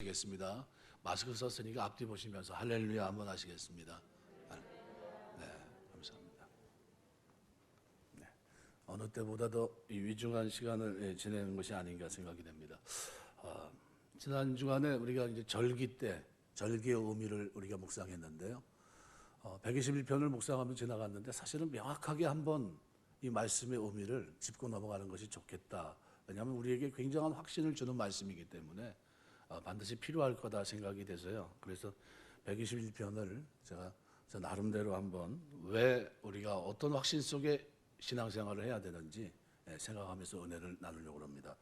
하시겠습니다. 마스크 썼으니까 앞뒤 보시면서 할렐루야 한번 하시겠습니다. 네, 감사합니다. 네, 어느 때보다도 이 위중한 시간을 지내는 것이 아닌가 생각이 됩니다. 지난 주간에 우리가 이제 절기 때 절기의 의미를 우리가 묵상했는데요. 121편을 묵상하며 지나갔는데 사실은 명확하게 한번 이 말씀의 의미를 짚고 넘어가는 것이 좋겠다. 왜냐하면 우리에게 굉장한 확신을 주는 말씀이기 때문에 반드시 필요할 거다 생각이 돼서요. 그래서 121편을 제가 저 나름대로 한번 왜 우리가 어떤 확신 속에 신앙생활을 해야 되는지 생각하면서 은혜를 나누려고 합니다.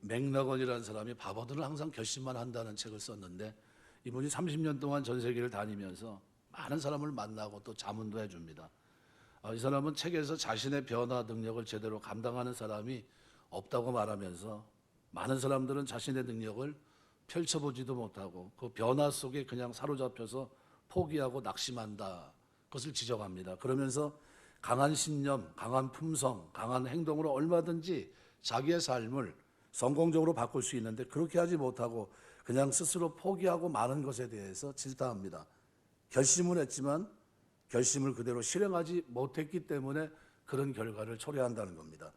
맥너건이라는 사람이 바보들은 항상 결심만 한다는 책을 썼는데 이분이 30년 동안 전 세계를 다니면서 많은 사람을 만나고 또 자문도 해줍니다. 이 사람은 책에서 자신의 변화 능력을 제대로 감당하는 사람이 없다고 말하면서 많은 사람들은 자신의 능력을 펼쳐보지도 못하고 그 변화 속에 그냥 사로잡혀서 포기하고 낙심한다. 그것을 지적합니다. 그러면서 강한 신념, 강한 품성, 강한 행동으로 얼마든지 자기의 삶을 성공적으로 바꿀 수 있는데 그렇게 하지 못하고 그냥 스스로 포기하고 마는 것에 대해서 질타합니다. 결심을 했지만 결심을 그대로 실행하지 못했기 때문에 그런 결과를 초래한다는 겁니다.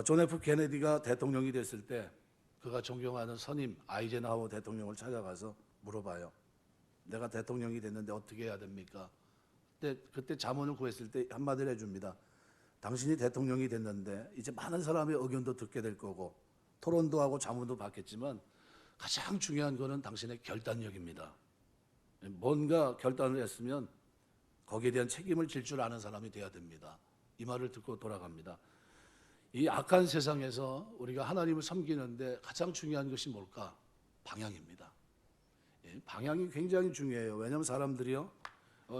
존 F 케네디가 대통령이 됐을 때 그가 존경하는 선임 아이젠하워 대통령을 찾아가서 물어봐요. 내가 대통령이 됐는데 어떻게 해야 됩니까? 그때 자문을 구했을 때 한마디를 해줍니다. 당신이 대통령이 됐는데 이제 많은 사람의 의견도 듣게 될 거고 토론도 하고 자문도 받겠지만 가장 중요한 것은 당신의 결단력입니다. 뭔가 결단을 했으면 거기에 대한 책임을 질 줄 아는 사람이 돼야 됩니다. 이 말을 듣고 돌아갑니다. 이 악한 세상에서 우리가 하나님을 섬기는데 가장 중요한 것이 뭘까? 방향입니다. 방향이 굉장히 중요해요. 왜냐하면 사람들이요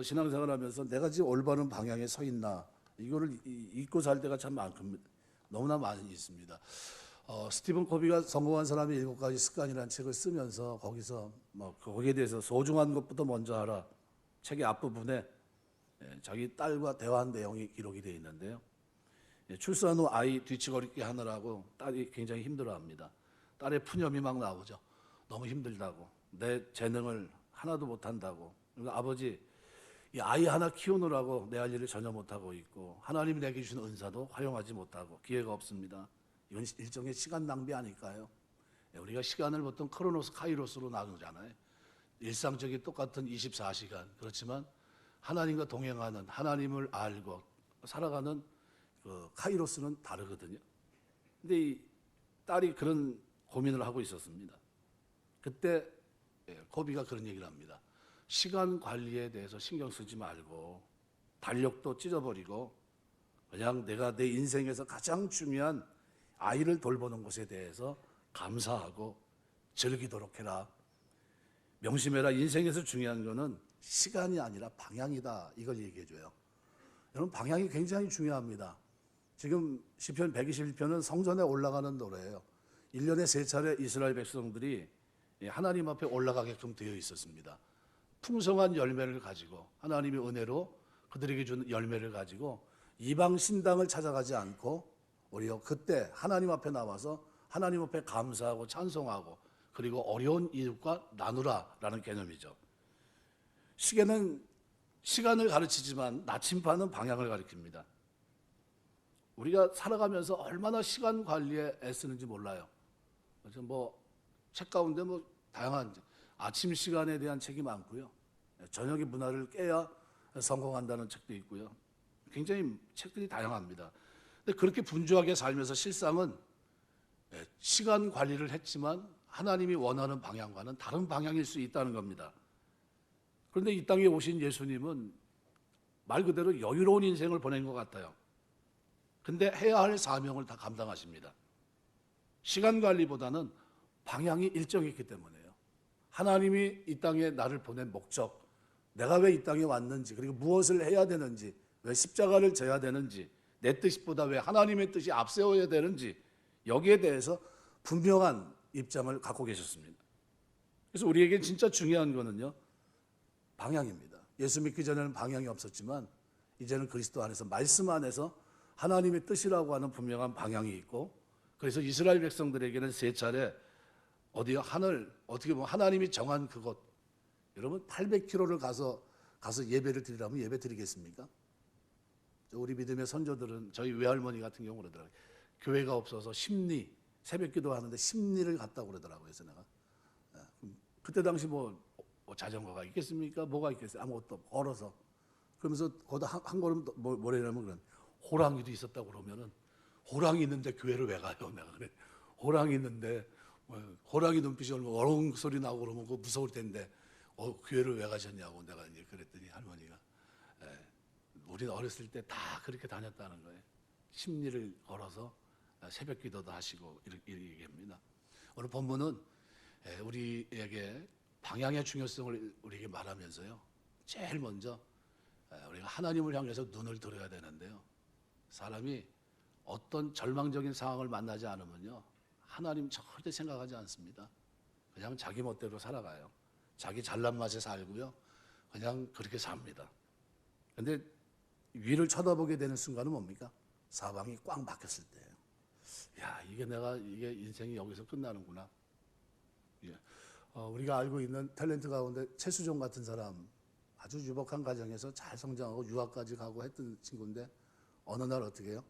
신앙생활하면서 내가 지금 올바른 방향에 서 있나 이거를 잊고 살 때가 참 너무나 많이 있습니다. 스티븐 코비가 성공한 사람의 7가지 습관이라는 책을 쓰면서 거기서 거기에 대해서 소중한 것부터 먼저 하라. 책의 앞부분에 자기 딸과 대화한 내용이 기록이 되어 있는데요. 출산 후 아이 뒤치거리게 하느라고 딸이 굉장히 힘들어합니다. 딸의 푸념이 막 나오죠. 너무 힘들다고. 내 재능을 하나도 못한다고. 그러니까 아버지 이 아이 하나 키우느라고 내 할 일을 전혀 못하고 있고 하나님이 내게 주신 은사도 활용하지 못하고 기회가 없습니다. 이건 일종의 시간 낭비 아닐까요? 우리가 시간을 보통 크로노스 카이로스로 나누잖아요. 일상적인 똑같은 24시간. 그렇지만 하나님과 동행하는 하나님을 알고 살아가는 그 카이로스는 다르거든요. 근데 이 딸이 그런 고민을 하고 있었습니다. 그때 코비가 그런 얘기를 합니다. 시간 관리에 대해서 신경 쓰지 말고 달력도 찢어버리고 그냥 내가 내 인생에서 가장 중요한 아이를 돌보는 것에 대해서 감사하고 즐기도록 해라. 명심해라. 인생에서 중요한 거는 시간이 아니라 방향이다. 이걸 얘기해줘요. 여러분 방향이 굉장히 중요합니다. 지금 시편 121편은 성전에 올라가는 노래예요. 1년에 3차례 이스라엘 백성들이 하나님 앞에 올라가게끔 되어 있었습니다. 풍성한 열매를 가지고 하나님의 은혜로 그들에게 준 열매를 가지고 이방 신당을 찾아가지 않고 오히려 그때 하나님 앞에 나와서 하나님 앞에 감사하고 찬송하고 그리고 어려운 이웃과 나누라라는 개념이죠. 시계는 시간을 가르치지만 나침반은 방향을 가리킵니다. 우리가 살아가면서 얼마나 시간 관리에 애쓰는지 몰라요. 그래서 책 가운데 다양한 아침 시간에 대한 책이 많고요. 저녁의 문화를 깨야 성공한다는 책도 있고요. 굉장히 책들이 다양합니다. 근데 그렇게 분주하게 살면서 실상은 시간 관리를 했지만 하나님이 원하는 방향과는 다른 방향일 수 있다는 겁니다. 그런데 이 땅에 오신 예수님은 말 그대로 여유로운 인생을 보낸 것 같아요. 근데 해야 할 사명을 다 감당하십니다. 시간 관리보다는 방향이 일정했기 때문에요. 하나님이 이 땅에 나를 보낸 목적, 내가 왜 이 땅에 왔는지, 그리고 무엇을 해야 되는지, 왜 십자가를 져야 되는지, 내 뜻보다 왜 하나님의 뜻이 앞세워야 되는지 여기에 대해서 분명한 입장을 갖고 계셨습니다. 그래서 우리에게 진짜 중요한 거는요. 방향입니다. 예수 믿기 전에는 방향이 없었지만 이제는 그리스도 안에서 말씀 안에서 하나님의 뜻이라고 하는 분명한 방향이 있고 그래서 이스라엘 백성들에게는 3차례 어디요? 하늘, 어떻게 보면 하나님이 정한 그곳. 여러분 800km를 가서 예배를 드리라면 예배 드리겠습니까? 우리 믿음의 선조들은, 저희 외할머니 같은 경우 그러더라고요. 교회가 없어서 새벽 기도하는데 심리를 갔다고 그러더라고요. 그래서 내가 그때 당시 뭐 자전거가 있겠습니까? 뭐가 있겠어요? 아무것도 없고 걸어서. 그러면서 거기다 한 걸음 뭐래냐면 그런 호랑이도 있었다고 그러면은, 호랑이 있는데 교회를 왜 가요? 내가 그래. 호랑이 있는데 호랑이 눈빛이 얼마나 어렁 소리 나고 그러면 그거 무서울 텐데 교회를 왜 가셨냐고 내가 이제 그랬더니 할머니가 우리는 어렸을 때 다 그렇게 다녔다는 거예요. 심리를 걸어서 새벽 기도도 하시고 이렇게 얘기합니다. 오늘 본문은 우리에게 방향의 중요성을 우리에게 말하면서요. 제일 먼저 우리가 하나님을 향해서 눈을 들어야 되는데요. 사람이 어떤 절망적인 상황을 만나지 않으면요, 하나님 절대 생각하지 않습니다. 그냥 자기 멋대로 살아가요. 자기 잘난 맛에 살고요. 그냥 그렇게 삽니다. 근데 위를 쳐다보게 되는 순간은 뭡니까? 사방이 꽉 막혔을 때예요. 야, 이게 인생이 여기서 끝나는구나. 예. 우리가 알고 있는 탤런트 가운데 최수종 같은 사람, 아주 유복한 가정에서 잘 성장하고 유학까지 가고 했던 친구인데 어느 날 어떻게 해요?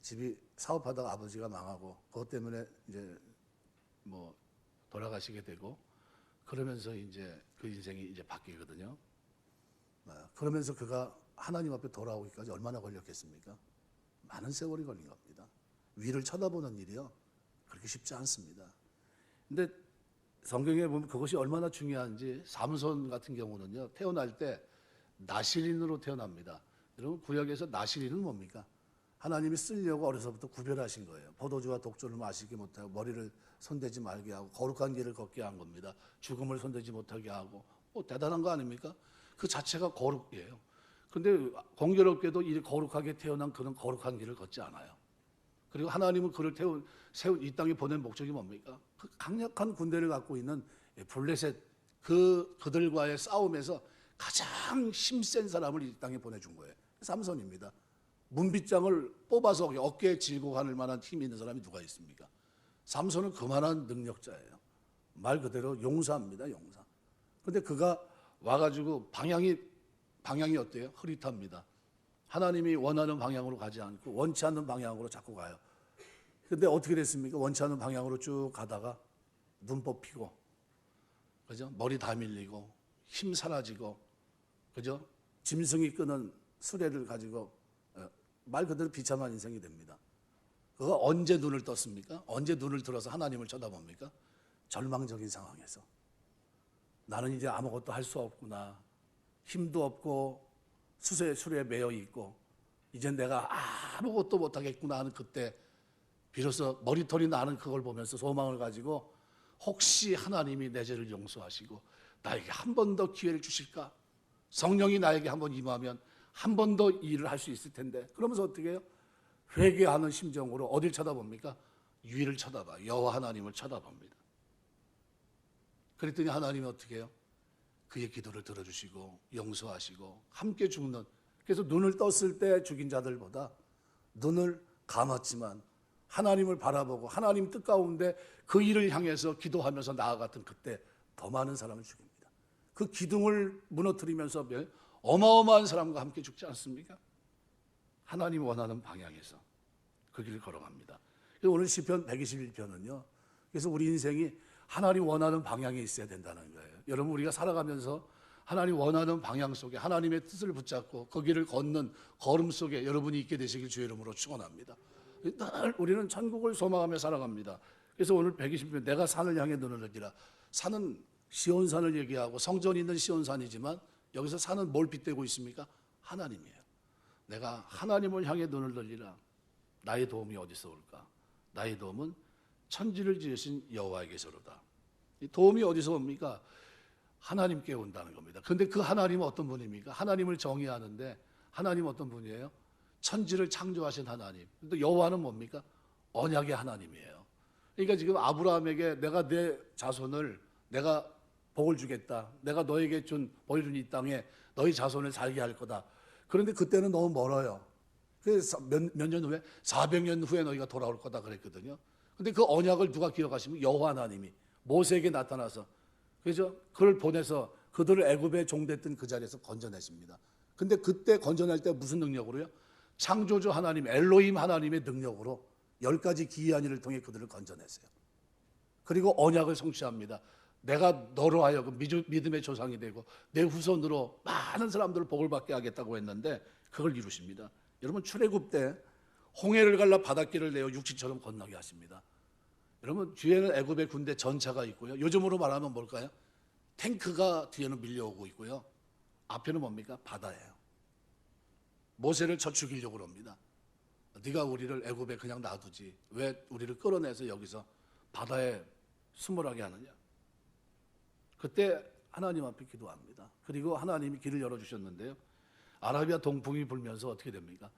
집이 사업하다가 아버지가 망하고 그것 때문에 이제 뭐 돌아가시게 되고, 그러면서 이제 그 인생이 이제 바뀌거든요. 그러면서 그가 하나님 앞에 돌아오기까지 얼마나 걸렸겠습니까? 많은 세월이 걸린 겁니다. 위를 쳐다보는 일이요, 그렇게 쉽지 않습니다. 근데 성경에 보면 그것이 얼마나 중요한지, 삼손 같은 경우는요, 태어날 때 나실인으로 태어납니다. 여러분 구약에서 나실인은 뭡니까? 하나님이 쓰려고 어려서부터 구별하신 거예요. 포도주와 독주를 마시게 못하고 머리를 손대지 말게 하고 거룩한 길을 걷게 한 겁니다. 죽음을 손대지 못하게 하고, 대단한 거 아닙니까? 그 자체가 거룩이에요. 근데 공교롭게도 이 거룩하게 태어난 그런 거룩한 길을 걷지 않아요. 그리고 하나님은 그를 세운 이 땅에 보낸 목적이 뭡니까? 그 강력한 군대를 갖고 있는 블레셋, 그들과의 싸움에서 가장 힘센 사람을 이 땅에 보내준 거예요. 삼손입니다. 문빗장을 뽑아서 어깨에 쥐고 가는 만한 힘이 있는 사람이 누가 있습니까? 삼손은 그만한 능력자예요. 말 그대로 용사입니다, 용사. 근데 그가 와가지고 방향이 어때요? 흐릿합니다. 하나님이 원하는 방향으로 가지 않고 원치 않는 방향으로 자꾸 가요. 근데 어떻게 됐습니까? 원치 않는 방향으로 쭉 가다가 눈 뽑히고, 그죠? 머리 다 밀리고, 힘 사라지고, 그죠? 짐승이 끄는 수레를 가지고 말 그대로 비참한 인생이 됩니다. 그가 언제 눈을 떴습니까? 언제 눈을 들어서 하나님을 쳐다봅니까? 절망적인 상황에서. 나는 이제 아무것도 할 수 없구나. 힘도 없고 수레에 매여 있고 이제 내가 아무것도 못하겠구나 하는 그때 비로소 머리털이 나는 그걸 보면서 소망을 가지고, 혹시 하나님이 내 죄를 용서하시고 나에게 한 번 더 기회를 주실까? 성령이 나에게 한 번 임하면 한 번 더 일을 할 수 있을 텐데. 그러면서 어떻게 해요? 회개하는 심정으로 어딜 쳐다봅니까? 위를 쳐다봐. 여호와 하나님을 쳐다봅니다. 그랬더니 하나님이 어떻게 해요? 그의 기도를 들어주시고 용서하시고 함께 죽는, 그래서 눈을 떴을 때 죽인 자들보다 눈을 감았지만 하나님을 바라보고 하나님 뜻 가운데 그 일을 향해서 기도하면서 나아갔던 그때 더 많은 사람을 죽입니다. 그 기둥을 무너뜨리면서 어마어마한 사람과 함께 죽지 않습니까? 하나님 원하는 방향에서 그 길을 걸어갑니다. 그래서 오늘 시편 121편은요, 그래서 우리 인생이 하나님 원하는 방향에 있어야 된다는 거예요. 여러분, 우리가 살아가면서 하나님 원하는 방향 속에 하나님의 뜻을 붙잡고 그 길을 걷는 걸음 속에 여러분이 있게 되시길 주의 이름으로 축원합니다. 늘 우리는 천국을 소망하며 살아갑니다. 그래서 오늘 120편 내가 산을 향해 눈을 들리라. 산은 시온산을 얘기하고 성전이 있는 시온산이지만 여기서 산은 뭘 빗대고 있습니까? 하나님이에요. 내가 하나님을 향해 눈을 들리라. 나의 도움이 어디서 올까? 나의 도움은 천지를 지으신 여호와에게서로다. 이 도움이 어디서 옵니까? 하나님께 온다는 겁니다. 그런데 그 하나님은 어떤 분입니까? 하나님을 정의하는데 하나님 어떤 분이에요? 천지를 창조하신 하나님. 근데 여호와는 뭡니까? 언약의 하나님이에요. 그러니까 지금 아브라함에게 내가 내 자손을 내가 복을 주겠다. 내가 너에게 보여준 이 땅에 너희 자손을 살게 할 거다. 그런데 그때는 너무 멀어요. 그래서 몇 년 후에 400년 후에 너희가 돌아올 거다 그랬거든요. 근데 그 언약을 누가 기억하시면 여호와 하나님이 모세에게 나타나서 그죠? 그를 보내서 그들을 애굽에 종됐던 그 자리에서 건져내십니다. 근데 그때 건져낼 때 무슨 능력으로요? 창조주 하나님 엘로힘 하나님의 능력으로 10가지 기이한 일을 통해 그들을 건져냈어요. 그리고 언약을 성취합니다. 내가 너로 하여금 믿음의 조상이 되고 내 후손으로 많은 사람들을 복을 받게 하겠다고 했는데 그걸 이루십니다. 여러분 출애굽 때 홍해를 갈라 바닷길을 내어 육지처럼 건너게 하십니다. 여러분 뒤에는 애굽의 군대 전차가 있고요. 요즘으로 말하면 뭘까요? 탱크가 뒤에는 밀려오고 있고요. 앞에는 뭡니까? 바다예요. 모세를 쳐 죽이려고 합니다. 네가 우리를 애굽에 그냥 놔두지 왜 우리를 끌어내서 여기서 바다에 수몰하게 하느냐. 그때 하나님 앞에 기도합니다. 그리고 하나님이 길을 열어주셨는데요. 아라비아 동풍이 불면서 어떻게 됩니까?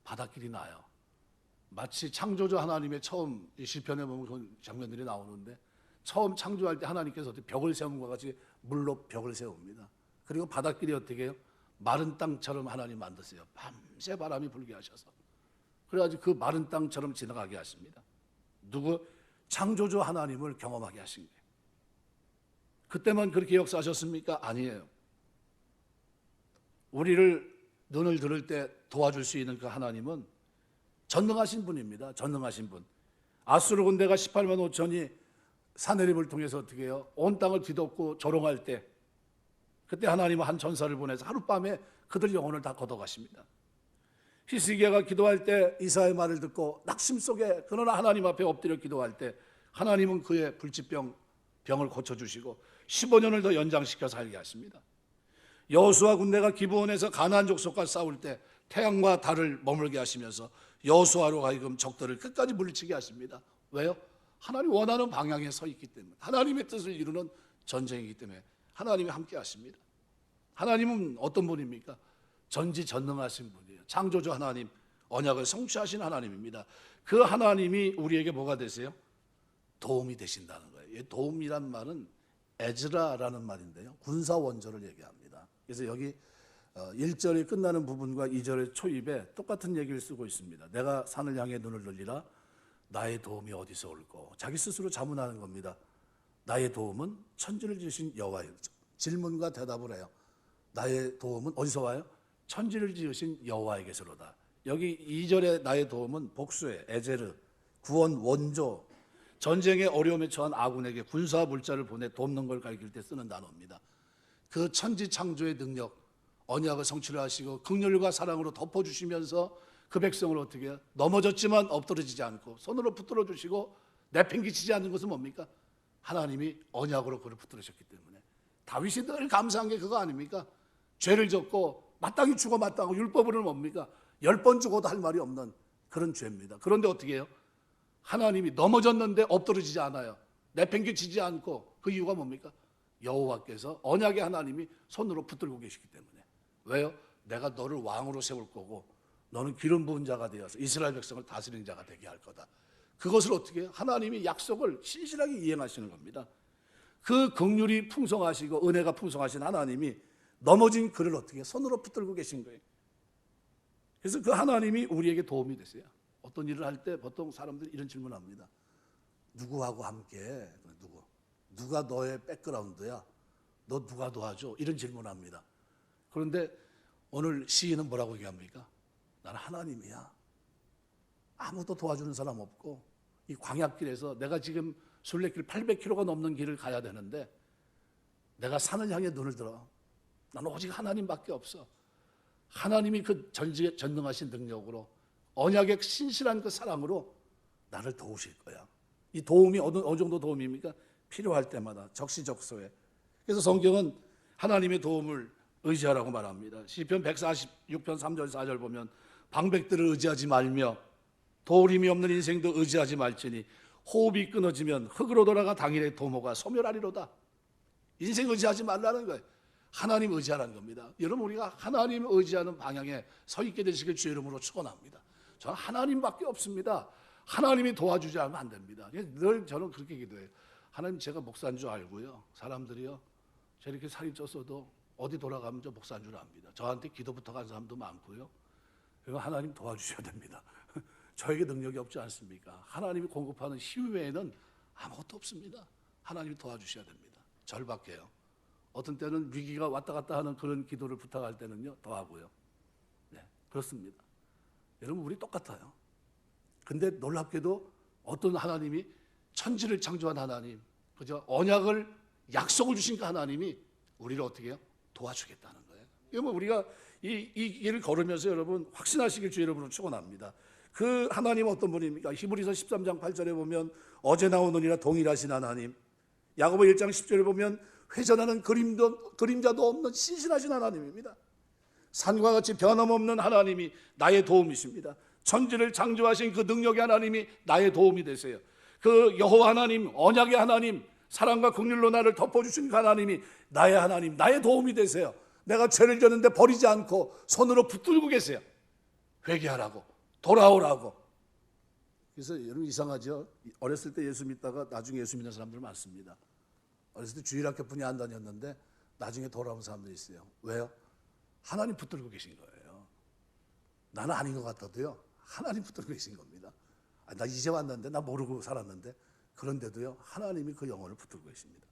바닷길이 나요. 마치 창조주 하나님의 처음 시편에 보면 그 장면들이 나오는데 처음 창조할 때 하나님께서 어떻게 벽을 세운 것 같이 물로 벽을 세웁니다. 그리고 바닷길이 어떻게 해요? 마른 땅처럼 하나님 만드세요. 밤새 바람이 불게 하셔서. 그래가지고 그 마른 땅처럼 지나가게 하십니다. 누구? 창조주 하나님을 경험하게 하신 거예요. 그때만 그렇게 역사하셨습니까? 아니에요. 우리를 눈을 들을 때 도와줄 수 있는 그 하나님은 전능하신 분입니다. 전능하신 분. 아수르 군대가 18만 5천이 사내립을 통해서 어떻게 해요? 온 땅을 뒤덮고 조롱할 때 그때 하나님은 한 전사를 보내서 하룻밤에 그들 영혼을 다 걷어가십니다. 히스기야가 기도할 때 이사야의 말을 듣고 낙심 속에 그러나 하나님 앞에 엎드려 기도할 때 하나님은 그의 불치병을 고쳐주시고 15년을 더 연장시켜 살게 하십니다. 여호수아 군대가 기브온에서 가나안 족속과 싸울 때 태양과 달을 머물게 하시면서 여호수아로 하여금 적들을 끝까지 물리치게 하십니다. 왜요? 하나님 원하는 방향에 서 있기 때문에 하나님의 뜻을 이루는 전쟁이기 때문에 하나님이 함께 하십니다. 하나님은 어떤 분입니까? 전지전능하신 분이에요. 창조주 하나님, 언약을 성취하신 하나님입니다. 그 하나님이 우리에게 뭐가 되세요? 도움이 되신다는 거예요. 이 도움이란 말은 에즈라라는 말인데요. 군사 원조를 얘기합니다. 그래서 여기 1절이 끝나는 부분과 2절의 초입에 똑같은 얘기를 쓰고 있습니다. 내가 산을 향해 눈을 돌리라. 나의 도움이 어디서 올꼬? 자기 스스로 자문하는 겁니다. 나의 도움은 천지를 지으신 여호와의 질문과 대답을 해요. 나의 도움은 어디서 와요? 천지를 지으신 여호와에게서로다. 여기 2절의 나의 도움은 복수의 에제르, 구원 원조, 전쟁의 어려움에 처한 아군에게 군사 물자를 보내 돕는 걸 가리킬 때 쓰는 단어입니다. 그 천지 창조의 능력, 언약을 성취를 하시고 긍휼과 사랑으로 덮어주시면서 그 백성을 어떻게 해요? 넘어졌지만 엎드러지지 않고 손으로 붙들어 주시고 내팽개치지 않는 것은 뭡니까? 하나님이 언약으로 그를 붙들으셨기 때문에. 다윗이 늘 감사한 게 그거 아닙니까? 죄를 졌고 마땅히 죽어 마땅하고 율법으로는 뭡니까? 10번 죽어도 할 말이 없는 그런 죄입니다. 그런데 어떻게 해요? 하나님이 넘어졌는데 엎드러지지 않아요. 내팽개치지 않고. 그 이유가 뭡니까? 여호와께서 언약의 하나님이 손으로 붙들고 계시기 때문에. 왜요? 내가 너를 왕으로 세울 거고 너는 기름 부은 자가 되어서 이스라엘 백성을 다스리는 자가 되게 할 거다. 그것을 어떻게 해요? 하나님이 약속을 신실하게 이행하시는 겁니다. 그 긍휼이 풍성하시고 은혜가 풍성하신 하나님이 넘어진 그를 어떻게 해요? 손으로 붙들고 계신 거예요. 그래서 그 하나님이 우리에게 도움이 되세요. 어떤 일을 할 때 보통 사람들이 이런 질문합니다. 누구하고 함께? 누가 너의 백그라운드야? 너 누가 도와줘? 이런 질문합니다. 그런데 오늘 시인은 뭐라고 얘기합니까? 나는 하나님이야. 아무도 도와주는 사람 없고 이 광야길에서 내가 지금 순례길 800km가 넘는 길을 가야 되는데 내가 산을 향해 눈을 들어. 나는 오직 하나님밖에 없어. 하나님이 그 전능하신 능력으로 언약의 신실한 그 사랑으로 나를 도우실 거야. 이 도움이 어느 정도 도움입니까? 필요할 때마다 적시적소에. 그래서 성경은 하나님의 도움을 의지하라고 말합니다. 시편 146편 3절 4절 보면 방백들을 의지하지 말며 도울임이 없는 인생도 의지하지 말지니 호흡이 끊어지면 흙으로 돌아가 당일의 도모가 소멸하리로다. 인생 의지하지 말라는 거예요. 하나님 의지하라는 겁니다. 여러분 우리가 하나님 의지하는 방향에 서 있게 되시길 주의 이름으로 축원합니다. 저는 하나님밖에 없습니다. 하나님이 도와주지 않으면 안 됩니다. 늘 저는 그렇게 기도해요. 하나님 제가 목사인 줄 알고요. 사람들이요. 저렇게 살이 쪘어도 어디 돌아가면 저 목사인 줄 압니다. 저한테 기도부터 간 사람도 많고요. 그리고 하나님 도와주셔야 됩니다. 저에게 능력이 없지 않습니까? 하나님이 공급하는 힘 외에는 아무것도 없습니다. 하나님이 도와주셔야 됩니다. 절박해요. 어떤 때는 위기가 왔다 갔다 하는 그런 기도를 부탁할 때는요, 더 하고요. 네, 그렇습니다. 여러분, 우리 똑같아요. 근데 놀랍게도 어떤 하나님이 천지를 창조한 하나님, 그죠? 언약을, 약속을 주신 그 하나님이 우리를 어떻게 해요? 도와주겠다는 거예요. 이거 뭐 우리가 이 길을 걸으면서 여러분 확신하시길 주 이름으로 축원합니다. 그 하나님 어떤 분입니까? 히브리서 13장 8절에 보면 어제 나오느니라 동일하신 하나님, 야고보 1장 10절에 보면 회전하는 그림자도 없는 신실하신 하나님입니다. 산과 같이 변함없는 하나님이 나의 도움이십니다. 천지를 창조하신 그 능력의 하나님이 나의 도움이 되세요. 그 여호와 하나님, 언약의 하나님, 사랑과 긍휼로 나를 덮어주신 그 하나님이 나의 하나님, 나의 도움이 되세요. 내가 죄를 졌는데 버리지 않고 손으로 붙들고 계세요. 회개하라고, 돌아오라고. 그래서 여러분 이상하죠? 어렸을 때 예수 믿다가 나중에 예수 믿는 사람들 많습니다. 어렸을 때 주일학교뿐이 안 다녔는데 나중에 돌아온 사람들이 있어요. 왜요? 하나님 붙들고 계신 거예요. 나는 아닌 것 같아도요, 하나님 붙들고 계신 겁니다. 나 이제 왔는데, 나 모르고 살았는데, 그런데도요 하나님이 그 영혼을 붙들고 계십니다.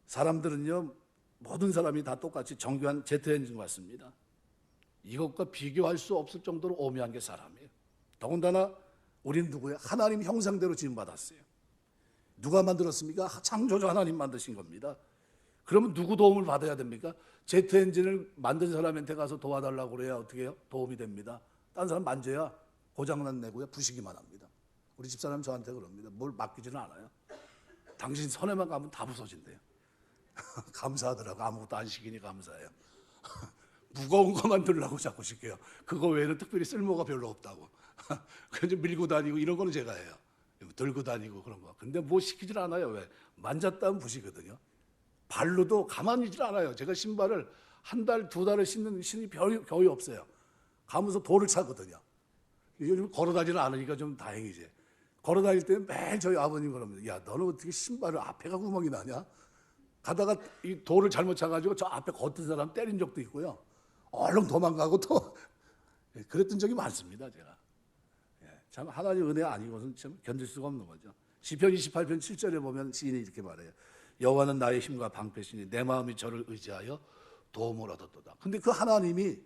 사람들은요, 모든 사람이 다 똑같이 정교한 제트 엔진 같습니다. 이것과 비교할 수 없을 정도로 오묘한 게 사람이에요. 더군다나 우리는 누구예요? 하나님 형상대로 지음받았어요. 누가 만들었습니까? 창조주 하나님 만드신 겁니다. 그러면 누구 도움을 받아야 됩니까? 제트 엔진을 만든 사람한테 가서 도와달라고 그래야 어떻게 해요? 도움이 됩니다. 다른 사람 만져야 고장난 내고요, 부시기만 합니다. 우리 집사람 저한테 그럽니다. 뭘 맡기지는 않아요. 당신 손에만 가면 다 부서진대요. 감사하더라고. 아무것도 안 시키니 감사해요. 무거운 것만 들라고 자꾸 시켜요. 그거 외에는 특별히 쓸모가 별로 없다고. 그래서 밀고 다니고 이런 거는 제가 해요. 들고 다니고 그런 거. 근데 뭐 시키질 않아요. 왜? 만졌다 하면 부시거든요. 발로도 가만히 있질 않아요. 제가 신발을 한 달, 두 달을 신는 신이 거의 없어요. 가면서 돌을 차거든요. 요즘 걸어 다니는 않으니까 좀 다행이지. 걸어 다닐 때는 매일 저희 아버님 그럽니다. 야, 너는 어떻게 신발을 앞에가 구멍이 나냐? 가다가 이 돌을 잘못 차가지고 저 앞에 걷던 사람 때린 적도 있고요. 얼른 도망가고 또 그랬던 적이 많습니다. 제가. 참 하나님 은혜 아니고는 참 견딜 수가 없는 거죠. 시편 28편 7절에 보면 시인이 이렇게 말해요. 여호와는 나의 힘과 방패시니 내 마음이 저를 의지하여 도움을 얻었도다. 근데 그 하나님이,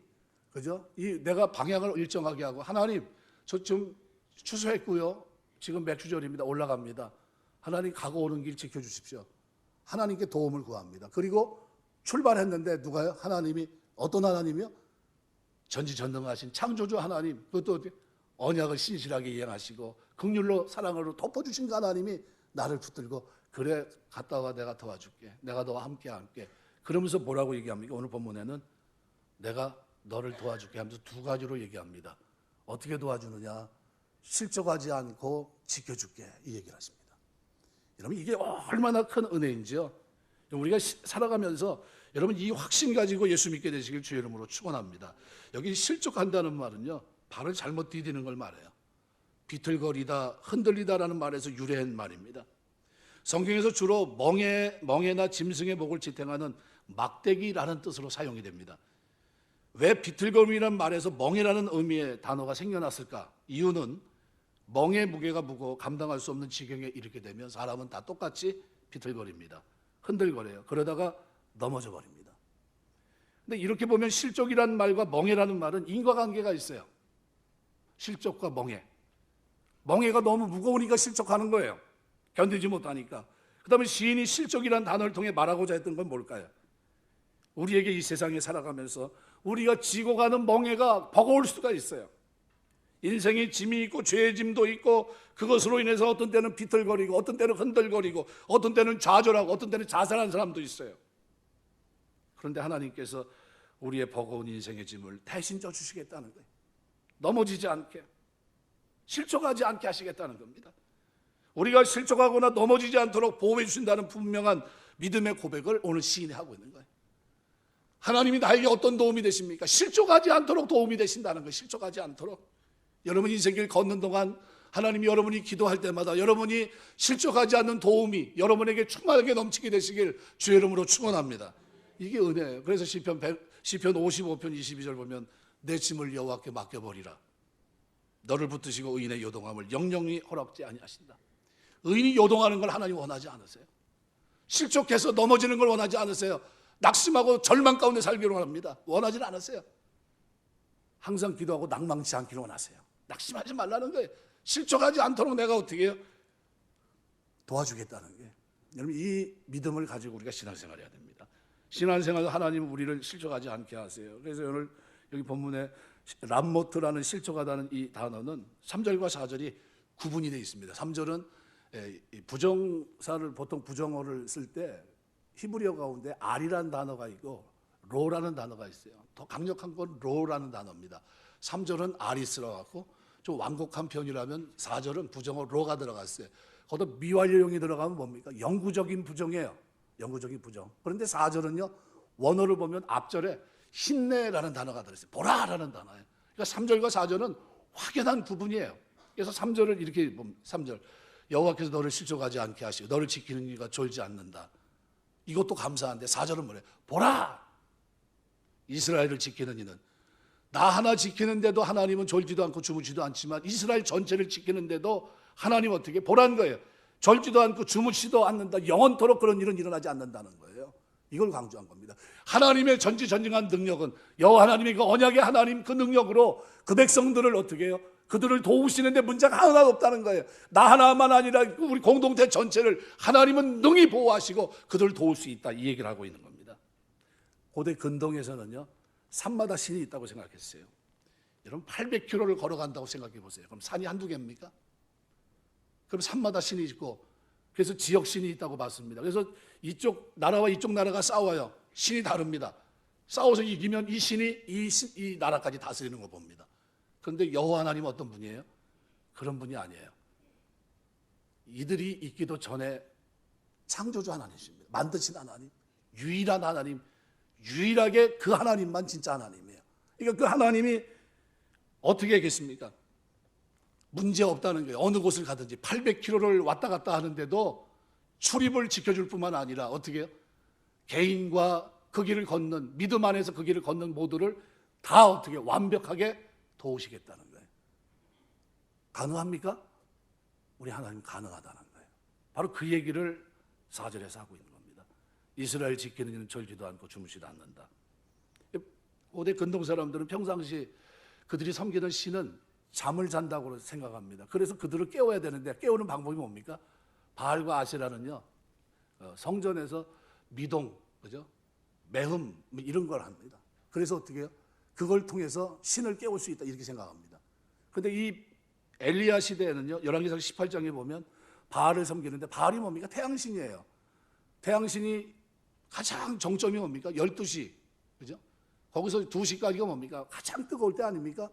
그죠? 내가 방향을 일정하게 하고, 하나님 저 좀 추수했고요, 지금 맥주절입니다, 올라갑니다. 하나님 가고 오는 길 지켜주십시오. 하나님께 도움을 구합니다. 그리고 출발했는데 누가요? 하나님이, 어떤 하나님이요? 전지전능하신 창조주 하나님, 그것도 언약을 신실하게 이행하시고 긍휼로 사랑으로 덮어주신 그 하나님이 나를 붙들고, 그래 갔다 와, 내가 도와줄게, 내가 너와 함께 할게. 그러면서 뭐라고 얘기합니까? 오늘 본문에는 내가 너를 도와줄게 하면서 두 가지로 얘기합니다. 어떻게 도와주느냐? 실족하지 않고 지켜줄게, 이 얘기를 하십니다. 여러분, 이게 얼마나 큰 은혜인지요. 우리가 살아가면서 여러분 이 확신 가지고 예수 믿게 되시길 주의 이름으로 축원합니다. 여기 실족한다는 말은요, 발을 잘못 디디는 걸 말해요. 비틀거리다, 흔들리다라는 말에서 유래한 말입니다. 성경에서 주로 멍에나 짐승의 목을 지탱하는 막대기라는 뜻으로 사용이 됩니다. 왜 비틀거림이라는 말에서 멍에라는 의미의 단어가 생겨났을까? 이유는 멍의 무게가 무거워 감당할 수 없는 지경에 이르게 되면 사람은 다 똑같이 비틀거립니다. 흔들거려요. 그러다가 넘어져 버립니다. 근데 이렇게 보면 실족이라는 말과 멍에라는 말은 인과관계가 있어요. 실족과 멍에. 멍에가 너무 무거우니까 실족하는 거예요. 견디지 못하니까. 그 다음에 시인이 실족이라는 단어를 통해 말하고자 했던 건 뭘까요? 우리에게 이 세상에 살아가면서 우리가 지고 가는 멍에가 버거울 수가 있어요. 인생에 짐이 있고 죄의 짐도 있고, 그것으로 인해서 어떤 때는 비틀거리고, 어떤 때는 흔들거리고, 어떤 때는 좌절하고, 어떤 때는 자살하는 사람도 있어요. 그런데 하나님께서 우리의 버거운 인생의 짐을 대신 져주시겠다는 거예요. 넘어지지 않게, 실족하지 않게 하시겠다는 겁니다. 우리가 실족하거나 넘어지지 않도록 보호해 주신다는 분명한 믿음의 고백을 오늘 시인이 하고 있는 거예요. 하나님이 나에게 어떤 도움이 되십니까? 실족하지 않도록 도움이 되신다는 거예요. 실족하지 않도록. 여러분 인생길 걷는 동안 하나님이 여러분이 기도할 때마다 여러분이 실족하지 않는 도움이 여러분에게 충만하게 넘치게 되시길 주의 이름으로 축원합니다. 이게 은혜예요. 그래서 시편 55편 22절 보면 내 짐을 여호와께 맡겨버리라. 너를 붙드시고 의인의 요동함을 영영히 허락지 아니하신다. 의인이 요동하는 걸 하나님 원하지 않으세요. 실족해서 넘어지는 걸 원하지 않으세요. 낙심하고 절망 가운데 살기를 원합니다. 원하지 않으세요. 항상 기도하고 낭망치 않기를 원하세요. 낙심하지 말라는 거예요. 실족하지 않도록 내가 어떻게 해요? 도와주겠다는 거예요. 여러분, 이 믿음을 가지고 우리가 신앙생활 해야 됩니다. 신앙생활 하나님은 우리를 실족하지 않게 하세요. 그래서 오늘 여기 본문에 람모트라는 실족하다는 이 단어는 3절과 4절이 구분이 되어 있습니다. 3절은 부정사를 보통 부정어를 쓸 때 히브리어 가운데 알이라는 단어가 있고 로라는 단어가 있어요. 더 강력한 건 로라는 단어입니다. 3절은 알이 들어갔고 좀 완곡한 편이라면 4절은 부정어 로가 들어갔어요. 거기다 미완료형이 들어가면 뭡니까? 영구적인 부정이에요. 영구적인 부정. 그런데 4절은요, 원어를 보면 앞절에 힘내라는 단어가 들어있어요. 보라라는 단어예요. 그러니까 3절과 4절은 확연한 구분이에요. 그래서 3절을 이렇게 보면 3절 여호와께서 너를 실족하지 않게 하시고 너를 지키는 이가 졸지 않는다. 이것도 감사한데 4절은 뭐래요? 보라! 이스라엘을 지키는 이는 나 하나 지키는데도 하나님은 졸지도 않고 주무지도 않지만 이스라엘 전체를 지키는데도 하나님 어떻게 보란 거예요. 졸지도 않고 주무시도 않는다. 영원토록 그런 일은 일어나지 않는다는 거예요. 이걸 강조한 겁니다. 하나님의 전지전능한 능력은 여호와 하나님의 그 언약의 하나님 그 능력으로 그 백성들을 어떻게 해요? 그들을 도우시는데 문제가 하나도 없다는 거예요. 나 하나만 아니라 우리 공동체 전체를 하나님은 능히 보호하시고 그들을 도울 수 있다. 이 얘기를 하고 있는 겁니다. 고대 근동에서는요, 산마다 신이 있다고 생각했어요. 여러분 800km를 걸어간다고 생각해 보세요. 그럼 산이 한두 개입니까? 그럼 산마다 신이 있고 그래서 지역 신이 있다고 봤습니다. 그래서 이쪽 나라와 이쪽 나라가 싸워요. 신이 다릅니다. 싸워서 이기면 이 신이 이 나라까지 다스리는 거 봅니다. 그런데 여호와 하나님은 어떤 분이에요? 그런 분이 아니에요. 이들이 있기도 전에 창조주 하나님이십니다. 만드신 하나님, 유일한 하나님, 유일하게 그 하나님만 진짜 하나님이에요. 그러니까 그 하나님이 어떻게 하겠습니까? 문제 없다는 거예요. 어느 곳을 가든지 800km를 왔다 갔다 하는데도 출입을 지켜줄 뿐만 아니라 어떻게 해요? 개인과 그 길을 걷는, 믿음 안에서 그 길을 걷는 모두를 다 어떻게 완벽하게 도우시겠다는 거예요. 가능합니까? 우리 하나님 가능하다는 거예요. 바로 그 얘기를 4절에서 하고 있는 겁니다. 이스라엘 지키는 이는 졸지도 않고 주무시도 않는다. 고대 근동 사람들은 평상시 그들이 섬기는 신은 잠을 잔다고 생각합니다. 그래서 그들을 깨워야 되는데 깨우는 방법이 뭡니까? 바알과 아세라는요, 성전에서 미동, 그죠? 매흠 이런 걸 합니다. 그래서 어떻게 해요? 그걸 통해서 신을 깨울 수 있다 이렇게 생각합니다. 그런데 이 엘리야 시대에는요, 열왕기상 18장에 보면 바알을 섬기는데 바알이 뭡니까? 태양신이에요. 태양신이 가장 정점이 뭡니까? 12시, 그죠? 거기서 2시까지가 뭡니까? 가장 뜨거울 때 아닙니까?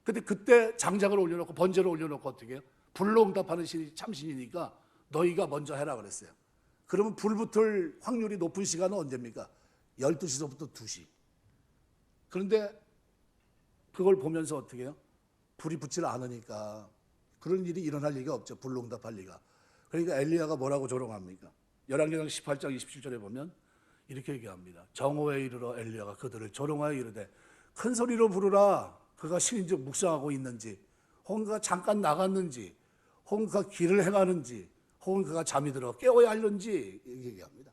근데 그때 장작을 올려놓고 번제를 올려놓고 어떻게 해요? 불로 응답하는 신이 참신이니까 너희가 먼저 해라 그랬어요. 그러면 불 붙을 확률이 높은 시간은 언제입니까? 12시서부터 2시. 그런데 그걸 보면서 어떻게 해요? 불이 붙질 않으니까 그런 일이 일어날 리가 없죠. 불로 응답할 리가. 그러니까 엘리야가 뭐라고 조롱합니까? 열왕기상 18장 27절에 보면 이렇게 얘기합니다. 정오에 이르러 엘리야가 그들을 조롱하여 이르되 큰 소리로 부르라. 그가 신인즉 묵상하고 있는지, 혹은 그가 잠깐 나갔는지, 혹은 그가 길을 행하는지, 혹은 그가 잠이 들어 깨워야 하는지 얘기합니다.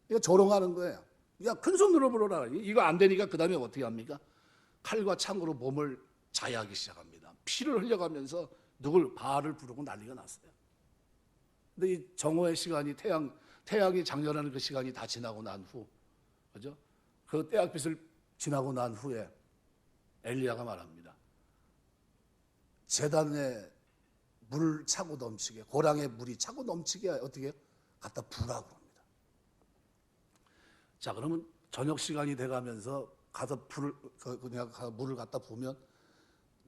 이거 조롱하는 거예요. 야, 큰 손으로 부르라. 이거 안 되니까 그 다음에 어떻게 합니까? 칼과 창으로 몸을 자해하기 시작합니다. 피를 흘려가면서 누굴 바알을 부르고 난리가 났어요. 근데 이 정오의 시간이 태양이 장렬하는 그 시간이 다 지나고 난 후, 그죠? 그 때약빛을 지나고 난 후에 엘리야가 말합니다. 제단에 물 차고 넘치게, 고랑에 물이 차고 넘치게 어떻게 해요? 갖다 부라고 합니다. 자, 그러면 저녁 시간이 돼가면서 가서 그냥 물을 갖다 부으면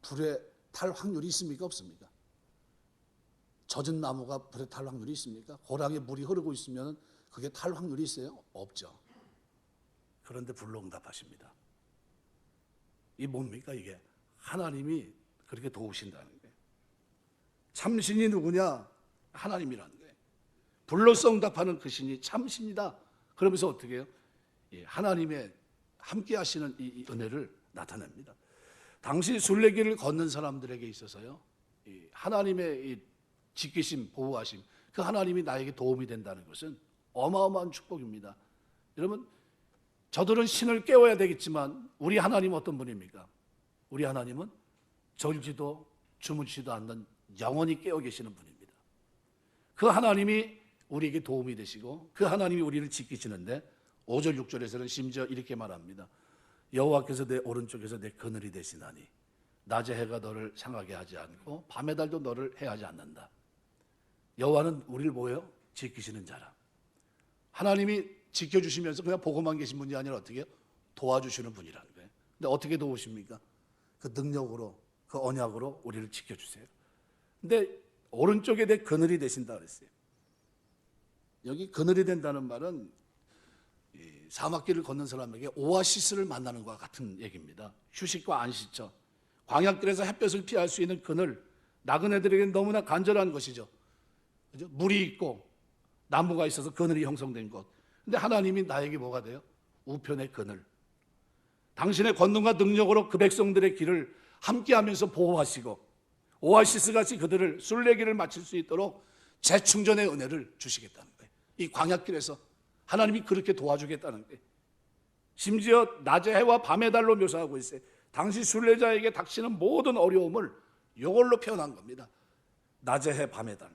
불에 탈 확률이 있습니까? 없습니까? 젖은 나무가 불에 탈 확률이 있습니까? 고랑에 물이 흐르고 있으면 그게 탈 확률이 있어요? 없죠. 그런데 불로 응답하십니다. 이 뭡니까 이게? 하나님이 그렇게 도우신다는 거예요. 참신이 누구냐? 하나님이라는 거예요. 불로서 응답하는 그 신이 참신이다. 그러면서 어떻게 해요? 하나님의 함께 하시는 이 은혜를 나타냅니다. 당시 순례길을 걷는 사람들에게 있어서요, 하나님의 이 지키심, 보호하심, 그 하나님이 나에게 도움이 된다는 것은 어마어마한 축복입니다. 여러분, 저들은 신을 깨워야 되겠지만 우리 하나님은 어떤 분입니까? 우리 하나님은 졸지도 주무시지도 않는 영원히 깨어 계시는 분입니다. 그 하나님이 우리에게 도움이 되시고 그 하나님이 우리를 지키시는데 5절 6절에서는 심지어 이렇게 말합니다. 여호와께서 내 오른쪽에서 내 그늘이 되시나니 낮의 해가 너를 상하게 하지 않고 밤의 달도 너를 해하지 않는다. 여호와는 우리를 뭐예요? 지키시는 자라. 하나님이 지켜주시면서 그냥 보고만 계신 분이 아니라 어떻게 해요? 도와주시는 분이라는 거예요. 근데 어떻게 도우십니까? 그 능력으로, 그 언약으로 우리를 지켜주세요. 근데 오른쪽에 내 그늘이 되신다 그랬어요. 여기 그늘이 된다는 말은 사막길을 걷는 사람에게 오아시스를 만나는 것과 같은 얘기입니다. 휴식과 안식처. 광야길에서 햇볕을 피할 수 있는 그늘, 나그네들에게는 너무나 간절한 것이죠. 그죠? 물이 있고 나무가 있어서 그늘이 형성된 것. 근데 하나님이 나에게 뭐가 돼요? 우편의 그늘. 당신의 권능과 능력으로 그 백성들의 길을 함께하면서 보호하시고 오아시스 같이 그들을 순례길을 마칠 수 있도록 재충전의 은혜를 주시겠다는 거예요. 이 광야길에서 하나님이 그렇게 도와주겠다는 거예요. 심지어 낮의 해와 밤의 달로 묘사하고 있어요. 당시 순례자에게 닥치는 모든 어려움을 이걸로 표현한 겁니다. 낮의 해, 밤의 달.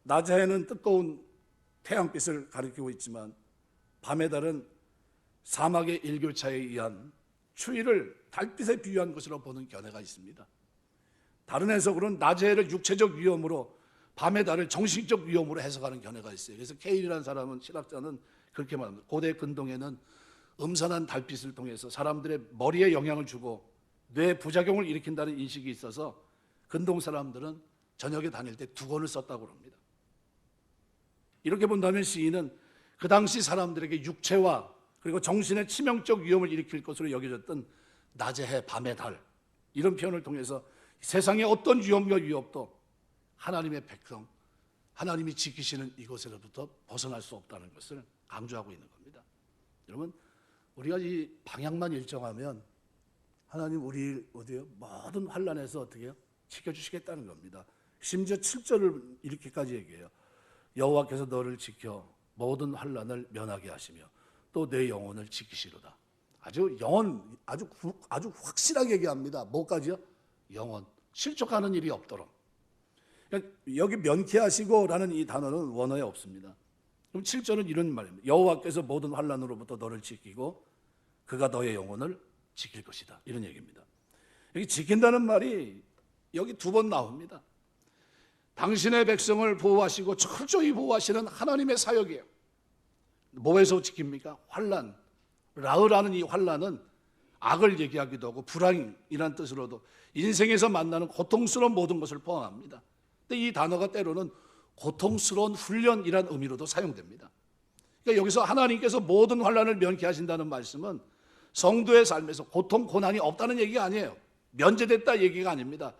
낮의 해는 뜨거운 태양빛을 가리키고 있지만 밤의 달은 사막의 일교차에 의한 추위를 달빛에 비유한 것으로 보는 견해가 있습니다. 다른 해석으로는 낮의 해를 육체적 위험으로 밤의 달을 정신적 위험으로 해석하는 견해가 있어요. 그래서 케일이라는 사람은 신학자는 그렇게 말합니다. 고대 근동에는 음산한 달빛을 통해서 사람들의 머리에 영향을 주고 뇌 부작용을 일으킨다는 인식이 있어서 근동 사람들은 저녁에 다닐 때 두건을 썼다고 합니다. 이렇게 본다면 시인은 그 당시 사람들에게 육체와 그리고 정신의 치명적 위험을 일으킬 것으로 여겨졌던 낮의 해, 밤의 달 이런 표현을 통해서 세상의 어떤 위험과 위협도 하나님의 백성, 하나님이 지키시는 이곳에로부터 벗어날 수 없다는 것을 강조하고 있는 겁니다. 여러분, 우리가 이 방향만 일정하면 하나님 우리 어디요? 모든 환난에서 어떻게 해요? 지켜주시겠다는 겁니다. 심지어 7절을 이렇게까지 얘기해요. 여호와께서 너를 지켜 모든 환난을 면하게 하시며 또 내 영혼을 지키시로다. 아주 영혼, 아주 확실하게 얘기합니다. 뭐까지요? 영혼. 실족하는 일이 없도록. 여기 면케하시고라는 이 단어는 원어에 없습니다. 그럼 7절은 이런 말입니다. 여호와께서 모든 환난으로부터 너를 지키고 그가 너의 영혼을 지킬 것이다. 이런 얘기입니다. 여기 지킨다는 말이 여기 두 번 나옵니다. 당신의 백성을 보호하시고 철저히 보호하시는 하나님의 사역이에요. 뭐에서 지킵니까? 환난. 라으라는 이 환난은 악을 얘기하기도 하고 불황이라는 뜻으로도 인생에서 만나는 고통스러운 모든 것을 포함합니다. 근데 이 단어가 때로는 고통스러운 훈련이라는 의미로도 사용됩니다. 그러니까 여기서 하나님께서 모든 환난을 면케하신다는 말씀은 성도의 삶에서 고통, 고난이 없다는 얘기가 아니에요. 면제됐다 얘기가 아닙니다.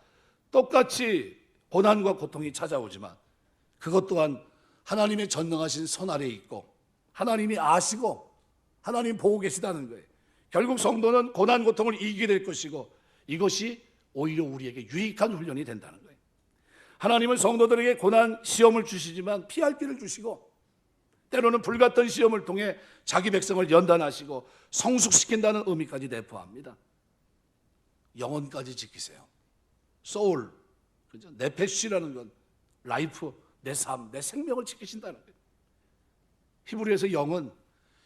똑같이 고난과 고통이 찾아오지만 그것 또한 하나님의 전능하신 손 아래에 있고 하나님이 아시고 하나님 보고 계시다는 거예요. 결국 성도는 고난, 고통을 이기게 될 것이고 이것이 오히려 우리에게 유익한 훈련이 된다는 거예요. 하나님은 성도들에게 고난, 시험을 주시지만 피할 길을 주시고 때로는 불같은 시험을 통해 자기 백성을 연단하시고 성숙시킨다는 의미까지 내포합니다. 영혼까지 지키세요. 소울, 그죠? 네페시라는 건 라이프, 내 삶, 내 생명을 지키신다는 거예요. 히브리에서 영은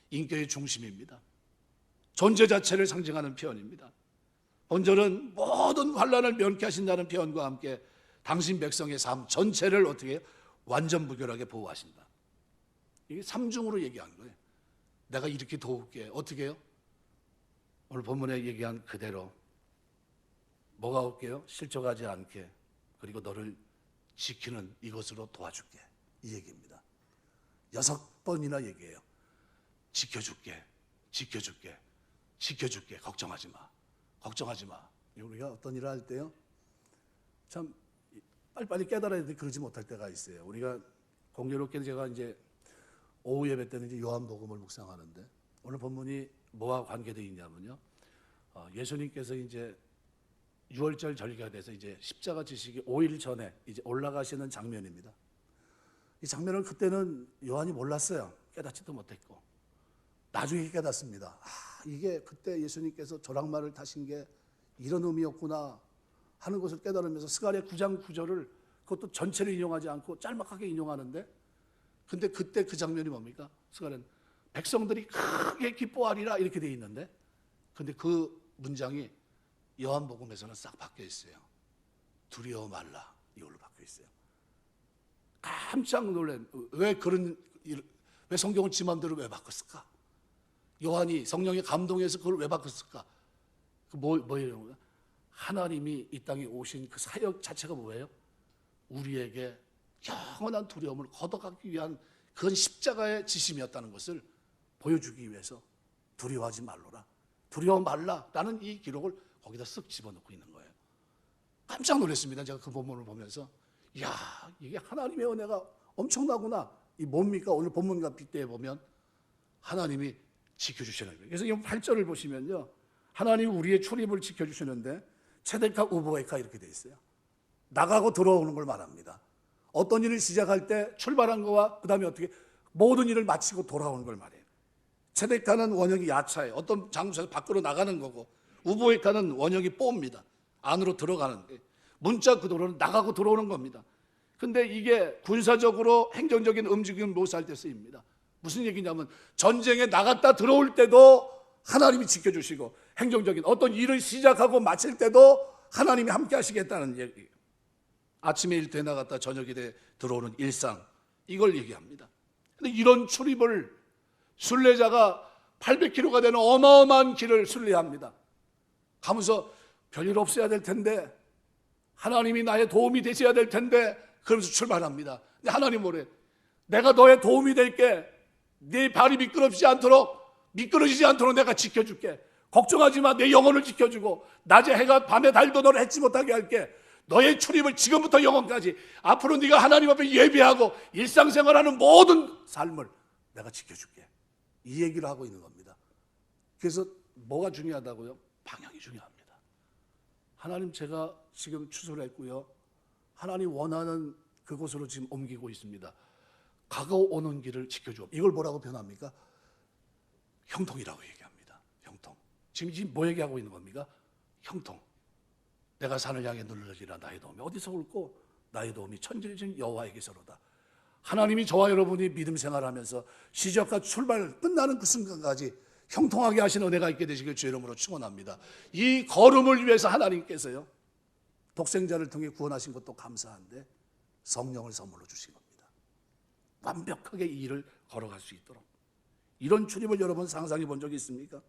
인격의 중심입니다. 존재 자체를 상징하는 표현입니다. 본절은 모든 환난을 면케하신다는 표현과 함께 당신 백성의 삶 전체를 어떻게 해요? 완전 무결하게 보호하신다. 이게 삼중으로 얘기한 거예요. 내가 이렇게 도울게. 어떻게 해요? 오늘 본문에 얘기한 그대로 뭐가 올게요? 실족하지 않게 그리고 너를 지키는 이것으로 도와줄게. 이 얘기입니다. 6번이나 얘기해요. 지켜줄게. 지켜줄게. 지켜줄게. 걱정하지 마. 걱정하지 마. 우리가 어떤 일을 할 때요. 참 빨리빨리 깨달아야 되는데 그러지 못할 때가 있어요. 우리가 공교롭게 제가 이제 오후 예배 때는 이제 요한복음을 묵상하는데 오늘 본문이 뭐와 관계되어 있냐면요. 예수님께서 이제 6월절 절기가 돼서 이제 십자가 지시기 5일 전에 이제 올라가시는 장면입니다. 이 장면을 그때는 요한이 몰랐어요. 깨닫지도 못했고 나중에 깨닫습니다. 이게 그때 예수님께서 조랑말을 타신 게 이런 의미였구나 하는 것을 깨달으면서 스가랴 9장 9절을 그것도 전체를 인용하지 않고 짤막하게 인용하는데, 근데 그때 그 장면이 뭡니까? 스가랴는 백성들이 크게 기뻐하리라 이렇게 돼 있는데, 근데 그 문장이 요한복음에서는 싹 바뀌어 있어요. 두려워 말라, 이걸로 바뀌어 있어요. 깜짝 놀란, 왜 성경을 지 맘대로 왜 바꿨을까? 요한이 성령의 감동해서 그걸 왜 바꿨을까? 뭐예요? 하나님이 이 땅에 오신 그 사역 자체가 뭐예요? 우리에게 영원한 두려움을 걷어가기 위한 그런 십자가의 지심이었다는 것을 보여주기 위해서 두려워하지 말로라, 두려워 말라라는 이 기록을 거기다 쓱 집어넣고 있는 거예요. 깜짝 놀랐습니다. 제가 그 본문을 보면서 이야, 이게 하나님의 은혜가 엄청나구나. 이 뭡니까? 오늘 본문과 빗대어 보면 하나님이 지켜주시는 거예요. 그래서 이 8절을 보시면요, 하나님이 우리의 출입을 지켜주시는데 체데카 우보에카 이렇게 돼 있어요. 나가고 들어오는 걸 말합니다. 어떤 일을 시작할 때 출발한 거와 그 다음에 어떻게 모든 일을 마치고 돌아오는 걸 말해요. 체데카는 원형이 야차예요. 어떤 장소에서 밖으로 나가는 거고, 우보에카는 원형이 뽀입니다. 안으로 들어가는데, 문자 그대로는 나가고 들어오는 겁니다. 근데 이게 군사적으로 행정적인 움직임을 묘사할 때 쓰입니다. 무슨 얘기냐면 전쟁에 나갔다 들어올 때도 하나님이 지켜주시고, 행정적인 어떤 일을 시작하고 마칠 때도 하나님이 함께 하시겠다는 얘기예요. 아침에 일터에 나갔다 저녁에 들어오는 일상, 이걸 얘기합니다. 근데 이런 출입을 순례자가 800km가 되는 어마어마한 길을 순례합니다. 가면서 별일 없어야 될 텐데, 하나님이 나의 도움이 되셔야 될 텐데, 그러면서 출발합니다. 근데 하나님 뭐래? 내가 너의 도움이 될게. 네 발이 미끄러지지 않도록 내가 지켜줄게. 걱정하지 마. 내 영혼을 지켜주고, 낮에 해가 밤에 달도 너를 해치 못하게 할게. 너의 출입을 지금부터 영원까지, 앞으로 네가 하나님 앞에 예배하고 일상생활하는 모든 삶을 내가 지켜줄게. 이 얘기를 하고 있는 겁니다. 그래서 뭐가 중요하다고요? 방향이 중요합니다. 하나님, 제가 지금 추수를 했고요, 하나님 원하는 그곳으로 지금 옮기고 있습니다. 가고 오는 길을 지켜줘. 이걸 뭐라고 표현합니까? 형통이라고 얘기합니다. 형통. 지금 뭐 얘기하고 있는 겁니까? 형통. 내가 산을 향해 눌러지라. 나의 도움이 어디서 올고 나의 도움이 천지를 여호와에게서로다. 하나님이 저와 여러분이 믿음 생활하면서 시작과 출발 끝나는 그 순간까지 형통하게 하신 은혜가 있게 되시길 주의 이름으로 축원합니다. 이 걸음을 위해서 하나님께서요, 독생자를 통해 구원하신 것도 감사한데 성령을 선물로 주신 겁니다. 완벽하게 이 일을 걸어갈 수 있도록. 이런 출입을 여러분 상상해 본 적이 있습니까?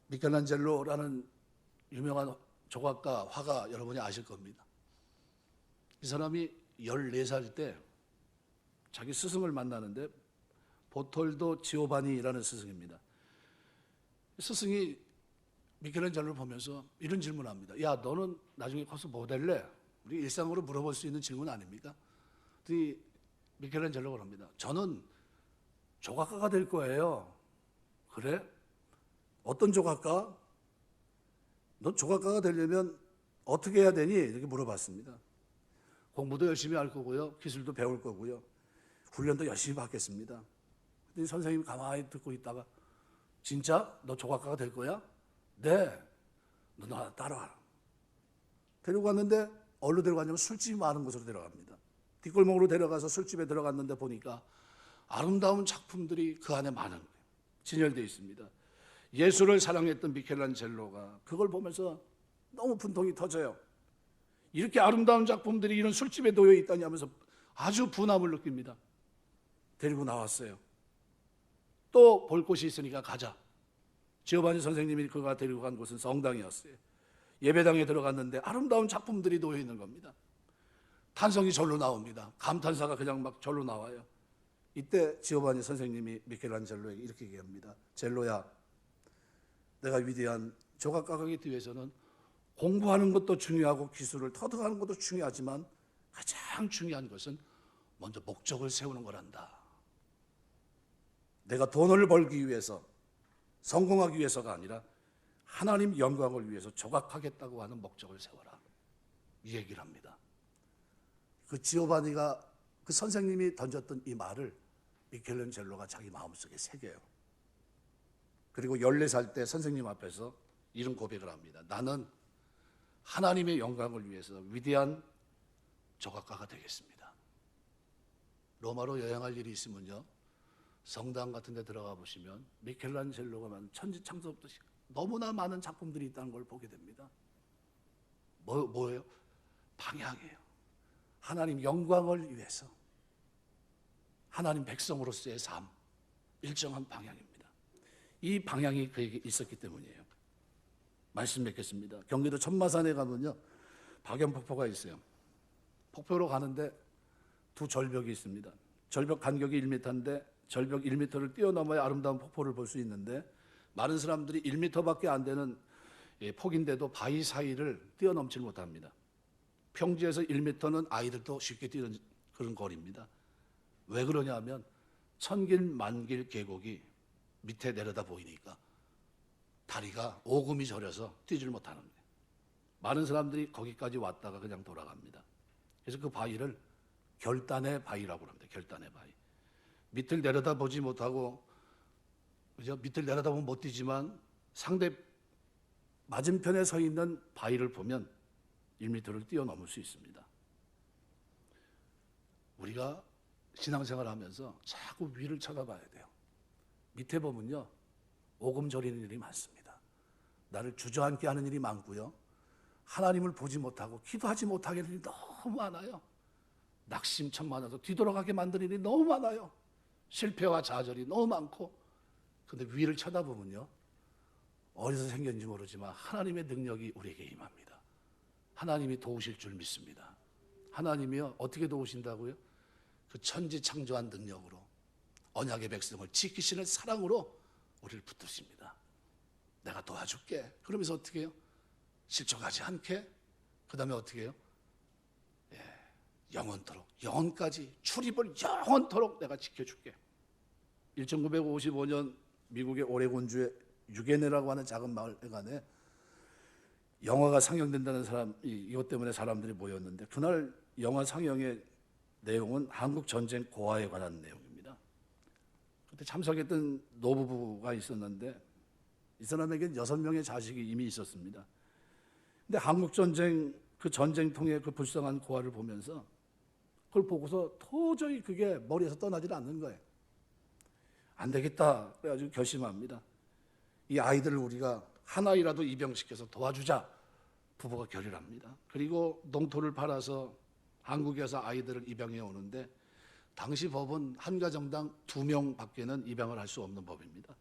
미켈란젤로라는 유명한 조각가, 화가 여러분이 아실 겁니다. 이 사람이 14살 때 자기 스승을 만나는데, 보톨도 지오바니라는 스승입니다. 스승이 미켈란젤로를 보면서 이런 질문을 합니다. 야, 너는 나중에 커서 뭐 될래? 우리 일상으로 물어볼 수 있는 질문 아닙니까? 그랬더니 미켈란젤로가 그럽니다. 저는 조각가가 될 거예요. 그래? 어떤 조각가? 너 조각가가 되려면 어떻게 해야 되니? 이렇게 물어봤습니다. 공부도 열심히 할 거고요, 기술도 배울 거고요, 훈련도 열심히 받겠습니다. 그랬더니 선생님이 가만히 듣고 있다가, 진짜 너 조각가가 될 거야? 네. 너 나 따라와. 데리고 갔는데 어디로 데려가냐면 술집이 많은 곳으로 데려갑니다. 뒷골목으로 데려가서 술집에 들어갔는데 보니까 아름다운 작품들이 그 안에 많은 거예요. 진열되어 있습니다. 예술을 사랑했던 미켈란젤로가 그걸 보면서 너무 분통이 터져요. 이렇게 아름다운 작품들이 이런 술집에 놓여 있다니 하면서 아주 분함을 느낍니다. 데리고 나왔어요. 또 볼 곳이 있으니까 가자. 지오바니 선생님이 그가 데리고 간 곳은 성당이었어요. 예배당에 들어갔는데 아름다운 작품들이 놓여 있는 겁니다. 탄성이 절로 나옵니다. 감탄사가 그냥 막 절로 나와요. 이때 지오바니 선생님이 미켈란젤로에게 이렇게 얘기합니다. 젤로야, 내가 위대한 조각가가 되기 위해서는 공부하는 것도 중요하고 기술을 터득하는 것도 중요하지만 가장 중요한 것은 먼저 목적을 세우는 거란다. 내가 돈을 벌기 위해서, 성공하기 위해서가 아니라 하나님 영광을 위해서 조각하겠다고 하는 목적을 세워라. 이 얘기를 합니다. 그 지오바니가 그 선생님이 던졌던 이 말을 미켈란젤로가 자기 마음속에 새겨요. 그리고 14살 때 선생님 앞에서 이런 고백을 합니다. 나는 하나님의 영광을 위해서 위대한 조각가가 되겠습니다. 로마로 여행할 일이 있으면요, 성당 같은 데 들어가 보시면 미켈란젤로가 만든 천지창조부터 너무나 많은 작품들이 있다는 걸 보게 됩니다. 뭐예요? 방향이에요. 하나님 영광을 위해서 하나님 백성으로서의 삶, 일정한 방향입니다. 이 방향이 그에게 있었기 때문이에요. 말씀 맺겠습니다. 경기도 천마산에 가면요, 박연폭포가 있어요. 폭포로 가는데 두 절벽이 있습니다. 절벽 간격이 1m인데 절벽 1m를 뛰어넘어야 아름다운 폭포를 볼 수 있는데, 많은 사람들이 1m밖에 안 되는 폭인데도 바위 사이를 뛰어넘지 못합니다. 평지에서 1m는 아이들도 쉽게 뛰는 그런 거리입니다. 왜 그러냐 하면 천길 만길 계곡이 밑에 내려다 보이니까 다리가 오금이 저려서 뛰질 못하는 거예요. 많은 사람들이 거기까지 왔다가 그냥 돌아갑니다. 그래서 그 바위를 결단의 바위라고 합니다. 결단의 바위. 밑을 내려다보지 못하고, 그죠? 밑을 내려다보면 못 뛰지만 상대 맞은편에 서 있는 바위를 보면 1m를 뛰어넘을 수 있습니다. 우리가 신앙생활을 하면서 자꾸 위를 쳐다봐야 돼요. 밑에 보면요, 오금 저리는 일이 많습니다. 나를 주저앉게 하는 일이 많고요, 하나님을 보지 못하고 기도하지 못하게 하는 일이 너무 많아요. 낙심천만해서 뒤돌아가게 만드는 일이 너무 많아요. 실패와 좌절이 너무 많고. 근데 위를 쳐다보면요, 어디서 생겼는지 모르지만 하나님의 능력이 우리에게 임합니다. 하나님이 도우실 줄 믿습니다. 하나님이요, 어떻게 도우신다고요? 그 천지 창조한 능력으로, 언약의 백성을 지키시는 사랑으로 우리를 붙드십니다. 내가 도와줄게. 그러면서 어떻게 해요? 실족하지 않게. 그 다음에 어떻게 해요? 영원토록, 영원까지, 출입을 영원토록 내가 지켜줄게. 1955년 미국의 오레곤주의 유게네라고 하는 작은 마을간에 영화가 상영된다는 이것 때문에 사람들이 모였는데, 그날 영화 상영의 내용은 한국 전쟁 고아에 관한 내용입니다. 그때 참석했던 노부부가 있었는데, 이 사람에겐 6명의 자식이 이미 있었습니다. 근데 한국 전쟁, 그 전쟁통의 그 불쌍한 고아를 보면서, 그걸 보고서 도저히 그게 머리에서 떠나질 않는 거예요. 안 되겠다 그래가지고 결심합니다. 이 아이들을 우리가 하나이라도 입양시켜서 도와주자. 부부가 결의합니다. 그리고 농토를 팔아서 한국에서 아이들을 입양해 오는데, 당시 법은 한 가정당 2명밖에는 입양을 할 수 없는 법입니다.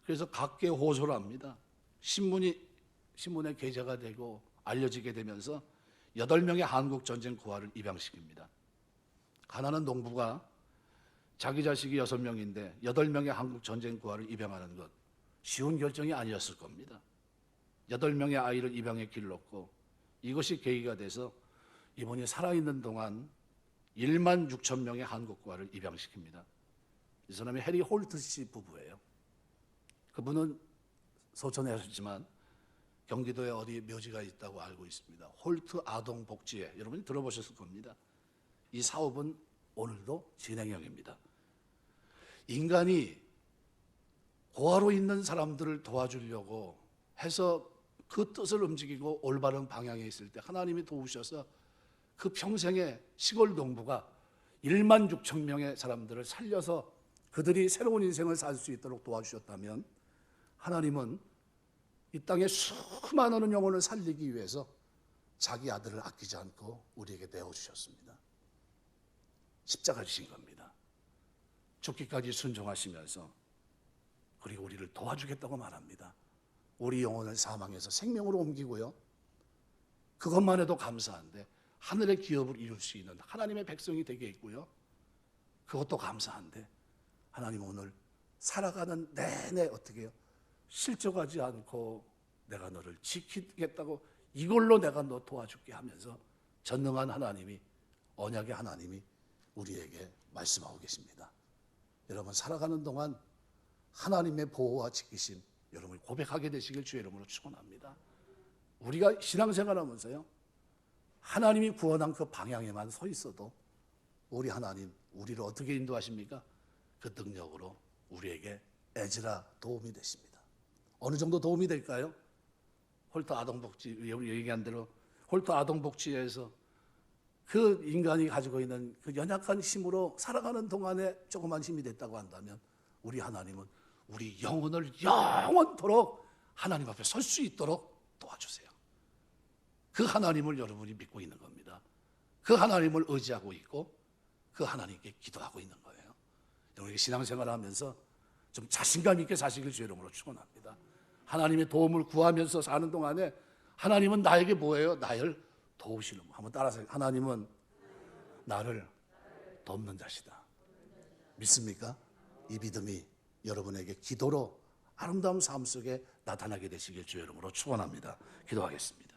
그래서 각계 호소를 합니다. 신문에 게재가 되고 알려지게 되면서 8명의 한국 전쟁 고아를 입양시킵니다. 가난한 농부가 자기 자식이 6명인데 8명의 한국 전쟁 고아를 입양하는 것, 쉬운 결정이 아니었을 겁니다. 8명의 아이를 입양에 길렀고, 이것이 계기가 돼서 이분이 살아있는 동안 1만 6천 명의 한국 고아를 입양시킵니다. 이 사람이 해리 홀트 씨 부부예요. 그분은 소천에 하셨지만 경기도에 어디 묘지가 있다고 알고 있습니다. 홀트 아동복지회, 여러분이 들어보셨을 겁니다. 이 사업은 오늘도 진행형입니다. 인간이 고아로 있는 사람들을 도와주려고 해서 그 뜻을 움직이고 올바른 방향에 있을 때 하나님이 도우셔서 그 평생의 시골 농부가 1만 6천 명의 사람들을 살려서 그들이 새로운 인생을 살 수 있도록 도와주셨다면, 하나님은 이 땅에 수많은 영혼을 살리기 위해서 자기 아들을 아끼지 않고 우리에게 내어주셨습니다. 십자가 지신 겁니다. 죽기까지 순종하시면서, 그리고 우리를 도와주겠다고 말합니다. 우리 영혼을 사망에서 생명으로 옮기고요, 그것만 해도 감사한데 하늘의 기업을 이룰 수 있는 하나님의 백성이 되게 있고요, 그것도 감사한데 하나님 오늘 살아가는 내내 어떻게 해요? 실족하지 않고 내가 너를 지키겠다고, 이걸로 내가 너 도와줄게 하면서 전능한 하나님이, 언약의 하나님이 우리에게 말씀하고 계십니다. 여러분, 살아가는 동안 하나님의 보호와 지키심, 여러분이 고백하게 되시길 주의 이름으로 축원합니다. 우리가 신앙생활하면서요, 하나님이 구원한 그 방향에만 서 있어도 우리 하나님 우리를 어떻게 인도하십니까? 그 능력으로 우리에게 에즈라 도움이 되십니다. 어느 정도 도움이 될까요? 홀터 아동복지 얘기한 대로 홀터 아동복지에서 그 인간이 가지고 있는 그 연약한 힘으로 살아가는 동안에 조그만 힘이 됐다고 한다면 우리 하나님은 우리 영혼을 영원토록 하나님 앞에 설 수 있도록 도와주세요. 그 하나님을 여러분이 믿고 있는 겁니다. 그 하나님을 의지하고 있고 그 하나님께 기도하고 있는 거예요. 우리 신앙생활을 하면서 좀 자신감 있게 사시길 주의 이름으로 축원합니다. 하나님의 도움을 구하면서 사는 동안에 하나님은 나에게 뭐예요? 나를 도우시는 분. 한번 따라서 하나님은 나를 돕는 자시다. 믿습니까? 이 믿음이 여러분에게 기도로 아름다운 삶 속에 나타나게 되시길 주의 이름으로 축원합니다. 기도하겠습니다.